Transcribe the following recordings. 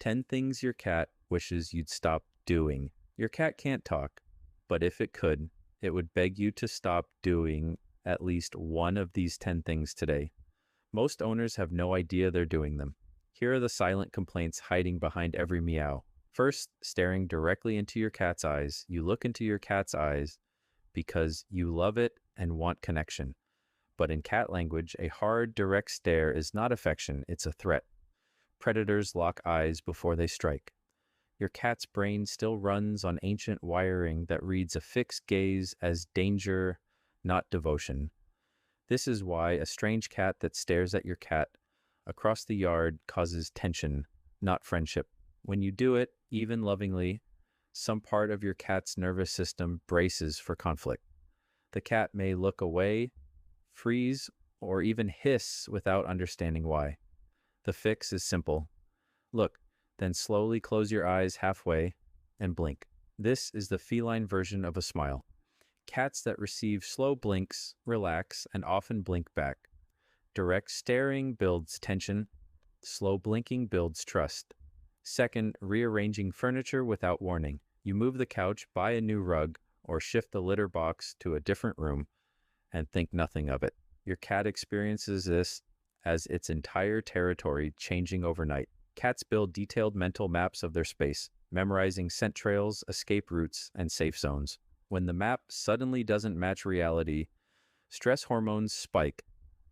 10 things your cat wishes you'd stop doing. Your cat can't talk, but if it could, it would beg you to stop doing at least one of these 10 things today. Most owners have no idea they're doing them. Here are the silent complaints hiding behind every meow. First, staring directly into your cat's eyes. You look into your cat's eyes because you love it and want connection. But in cat language, a hard, direct stare is not affection, it's a threat. Predators lock eyes before they strike. Your cat's brain still runs on ancient wiring that reads a fixed gaze as danger, not devotion. This is why a strange cat that stares at your cat across the yard causes tension, not friendship. When you do it, even lovingly, some part of your cat's nervous system braces for conflict. The cat may look away, freeze, or even hiss without understanding why. The fix is simple. Look, then slowly close your eyes halfway and blink. This is the feline version of a smile. Cats that receive slow blinks relax and often blink back. Direct staring builds tension. Slow blinking builds trust. Second, rearranging furniture without warning. You move the couch, buy a new rug, or shift the litter box to a different room and think nothing of it. Your cat experiences this as its entire territory changing overnight. Cats build detailed mental maps of their space, memorizing scent trails, escape routes, and safe zones. When the map suddenly doesn't match reality, stress hormones spike.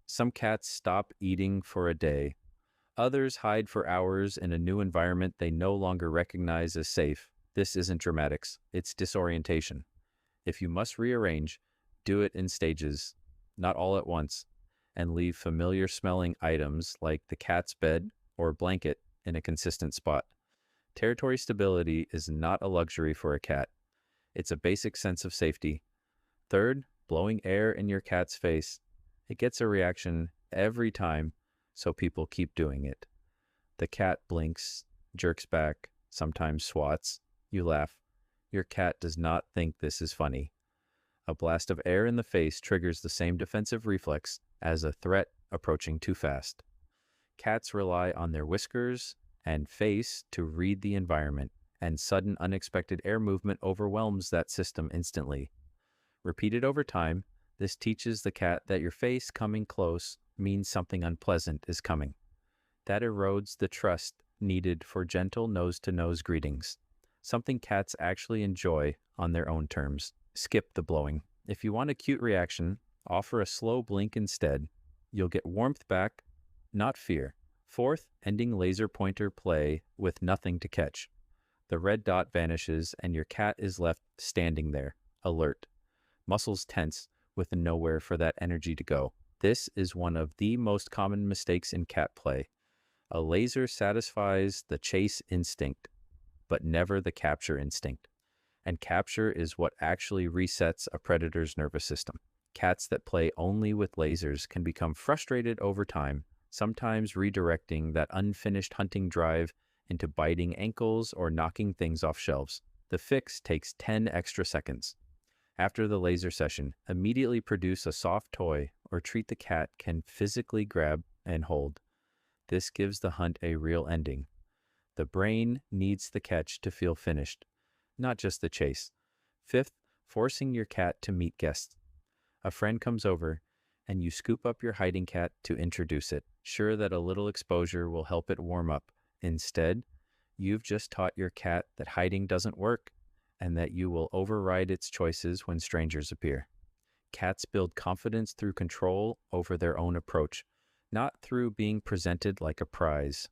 Some cats stop eating for a day. Others hide for hours in a new environment they no longer recognize as safe. This isn't dramatics, it's disorientation. If you must rearrange, do it in stages, not all at once, and leave familiar smelling items like the cat's bed or blanket in a consistent spot. Territory stability is not a luxury for a cat. It's a basic sense of safety. Third, blowing air in your cat's face. It gets a reaction every time, so people keep doing it. The cat blinks, jerks back, sometimes swats. You laugh. Your cat does not think this is funny. A blast of air in the face triggers the same defensive reflex as a threat approaching too fast. Cats rely on their whiskers and face to read the environment, and sudden unexpected air movement overwhelms that system instantly. Repeated over time, this teaches the cat that your face coming close means something unpleasant is coming. That erodes the trust needed for gentle nose-to-nose greetings, something cats actually enjoy on their own terms. Skip the blowing. If you want a cute reaction, offer a slow blink instead. You'll get warmth back, not fear. Fourth, ending laser pointer play with nothing to catch. The red dot vanishes and your cat is left standing there, alert, muscles tense with nowhere for that energy to go. This is one of the most common mistakes in cat play. A laser satisfies the chase instinct, but never the capture instinct. And capture is what actually resets a predator's nervous system. Cats that play only with lasers can become frustrated over time, sometimes redirecting that unfinished hunting drive into biting ankles or knocking things off shelves. The fix takes 10 extra seconds. After the laser session, immediately produce a soft toy or treat the cat can physically grab and hold. This gives the hunt a real ending. The brain needs the catch to feel finished, not just the chase. Fifth, forcing your cat to meet guests. A friend comes over, and you scoop up your hiding cat to introduce it, sure that a little exposure will help it warm up. Instead, you've just taught your cat that hiding doesn't work, and that you will override its choices when strangers appear. Cats build confidence through control over their own approach, not through being presented like a prize.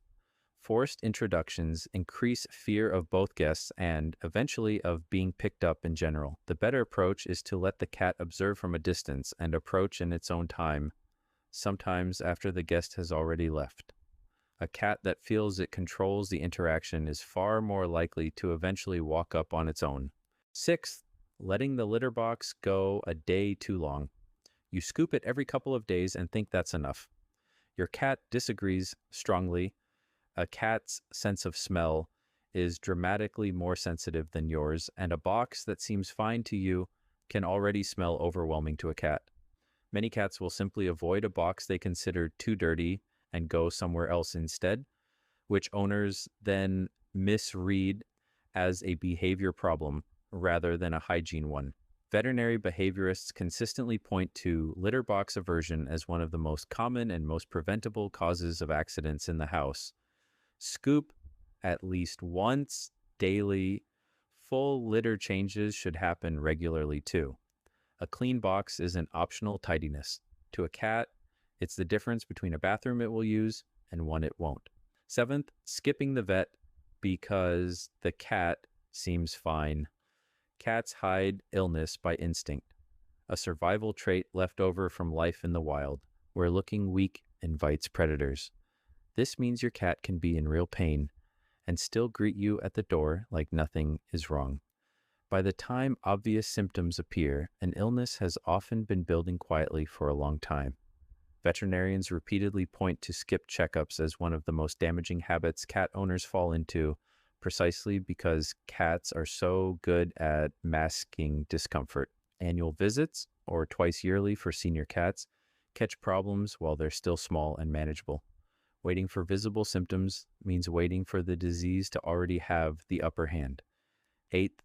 Forced introductions increase fear of both guests and, eventually, of being picked up in general. The better approach is to let the cat observe from a distance and approach in its own time, sometimes after the guest has already left. A cat that feels it controls the interaction is far more likely to eventually walk up on its own. Sixth, letting the litter box go a day too long. You scoop it every couple of days and think that's enough. Your cat disagrees strongly. A cat's sense of smell is dramatically more sensitive than yours, and a box that seems fine to you can already smell overwhelming to a cat. Many cats will simply avoid a box they consider too dirty and go somewhere else instead, which owners then misread as a behavior problem rather than a hygiene one. Veterinary behaviorists consistently point to litter box aversion as one of the most common and most preventable causes of accidents in the house. Scoop at least once daily. Full litter changes should happen regularly too. A clean box isn't optional tidiness. To a cat, it's the difference between a bathroom it will use and one it won't. Seventh, skipping the vet because the cat seems fine. Cats hide illness by instinct, a survival trait left over from life in the wild, where looking weak invites predators. This means your cat can be in real pain and still greet you at the door like nothing is wrong. By the time obvious symptoms appear, an illness has often been building quietly for a long time. Veterinarians repeatedly point to skip checkups as one of the most damaging habits cat owners fall into, precisely because cats are so good at masking discomfort. Annual visits, or twice yearly for senior cats, catch problems while they're still small and manageable. Waiting for visible symptoms means waiting for the disease to already have the upper hand. Eighth,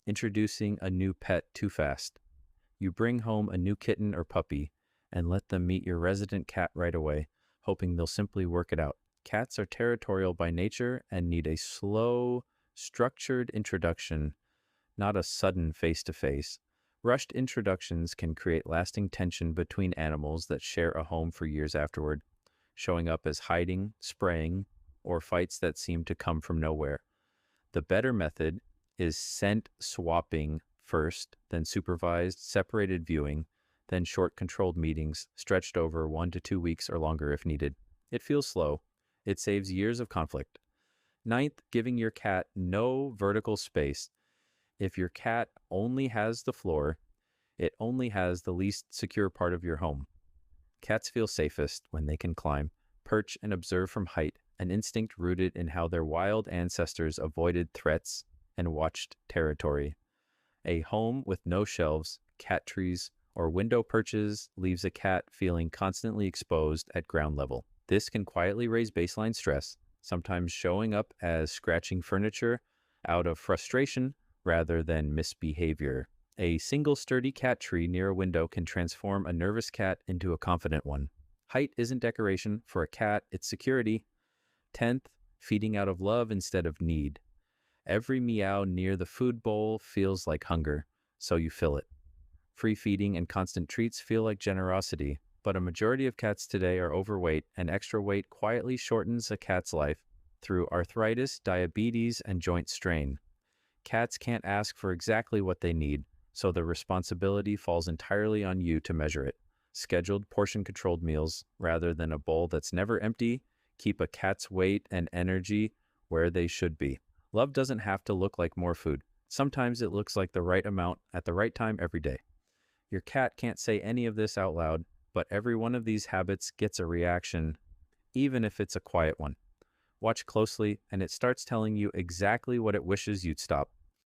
introducing a new pet too fast. You bring home a new kitten or puppy and let them meet your resident cat right away, hoping they'll simply work it out. Cats are territorial by nature and need a slow, structured introduction, not a sudden face-to-face. Rushed introductions can create lasting tension between animals that share a home for years afterward, showing up as hiding, spraying, or fights that seem to come from nowhere. The better method is scent swapping first, then supervised, separated viewing, then short controlled meetings stretched over 1 to 2 weeks or longer if needed. It feels slow. It saves years of conflict. Ninth, giving your cat no vertical space. If your cat only has the floor, it only has the least secure part of your home. Cats feel safest when they can climb, perch, and observe from height, an instinct rooted in how their wild ancestors avoided threats and watched territory. A home with no shelves, cat trees, or window perches leaves a cat feeling constantly exposed at ground level. This can quietly raise baseline stress, sometimes showing up as scratching furniture out of frustration rather than misbehavior. A single sturdy cat tree near a window can transform a nervous cat into a confident one. Height isn't decoration. For a cat, it's security. 10th, feeding out of love instead of need. Every meow near the food bowl feels like hunger, so you fill it. Free feeding and constant treats feel like generosity, but a majority of cats today are overweight, and extra weight quietly shortens a cat's life through arthritis, diabetes, and joint strain. Cats can't ask for exactly what they need, so the responsibility falls entirely on you to measure it. Scheduled, portion-controlled meals, rather than a bowl that's never empty, keep a cat's weight and energy where they should be. Love doesn't have to look like more food. Sometimes it looks like the right amount at the right time every day. Your cat can't say any of this out loud, but every one of these habits gets a reaction, even if it's a quiet one. Watch closely, and it starts telling you exactly what it wishes you'd stop.